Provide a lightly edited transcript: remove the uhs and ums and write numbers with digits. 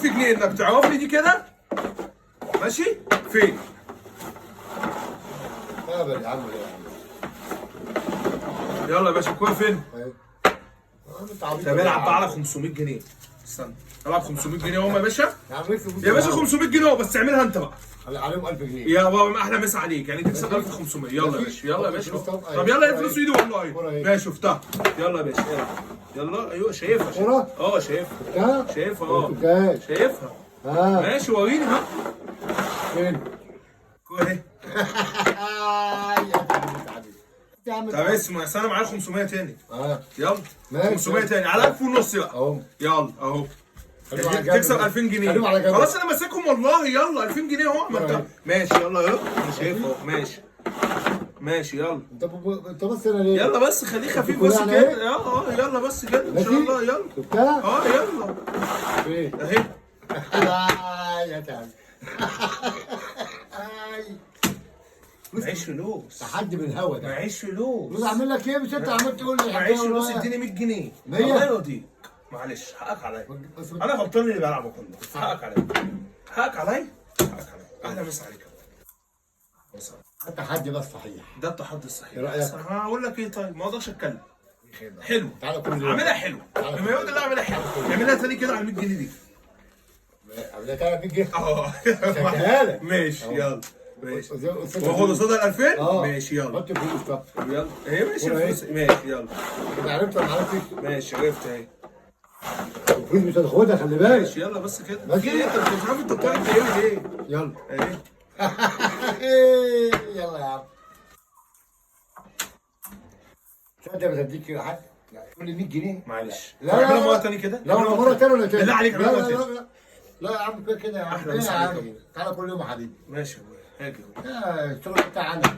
1000 جنيه انك تعوف لي دي كده. ماشي؟ فين؟ يا عم يلا يا باشا الكوره فين؟ انت طب العب بقى على 500 جنيه. استنى العب 500 جنيه اهم يا باشا. يا باشا 500 500 جنيه بس اعملها انت بقى. عليهم 1000 جنيه. يا بابا احلى مسا عليك، يعني تكسب 1500. يلا يا باشا يلا يا باشا. طب يلا يا فلوس ايدي والله. ماشي شفتها. يلا يا باشا يلا. ايوه شايفها. شايفها. شايفها شايفها. ماشي وريني بقى. فين؟ اهي. يا عم طب اسمع انا معايا 500 تاني. يلا ماشي. 500 تاني على 1000 ونص بقى. اهو. يلا اهو. خليهم على جنب. تكسب 2000 جنيه. خليهم على جنب. خلاص انا ماسكهم والله. يلا 2000 جنيه اهو. ما انت ماشي يلا اهو. انا شايف اهو. ماشي يلا. انت بص انا ليه؟ يلا بس خليه خفيف بس يعني كده. يلا بس كده ان شاء الله. يلا شفتها؟ يلا فين؟ اهي. يا تعب. معيش فلوس. تحدي من الهوا ده. معيش فلوس. بص اعمل لك ايه؟ مش انت عمال تقول لي معيش فلوس. اديني 100 جنيه. 100؟ الله يرضيك. معلش حقك عليا. انا غلطان اللي بلعبه كله. حقك عليا. حقك عليا. اهلا مسا عليك. التحدي ده الصحيح. ده التحدي الصحيح. ايه رأيك؟ بس انا هقول لك ايه طيب ما اقدرش اتكلم. حلو. تعالى كل يوم. اعملها حلو. لما يقعد اللي اعملها حلو. اعملها تاني كده على 100 جنيه دي. اعملها تاني 100 جنيه. شغالة لك. ماشي يلا. ماشي. واخد قصادها 2000؟ ماشي يلا. حط فلوس طب. يلا. اهي ماشي الفلوس. ماشي يلا. انت عرفت ولا ما عرفتش؟ ماشي عرفت اهي. الفلوس مش هتاخدها خلي بالك. ماشي يلا بس كده. ماشي. انت مش عارف انت بتعمل ايه. يلا. اهي. يلا يا عم. تصدق ما تديك حد؟ قول لي 100 جنيه. معلش. لا اعملها مرة تانية كده. لا مرة تانية ولا تانية؟ بالله عليك اعملها مرة لا تانية. لا لا لا يا عم كده يا عم. أحلى ايه مسا يا عليك عم؟ يا أبويا. تعالى كل يوم يا حبيبي. ماشي يا ابويا هاجي. الشغل بتاعنا.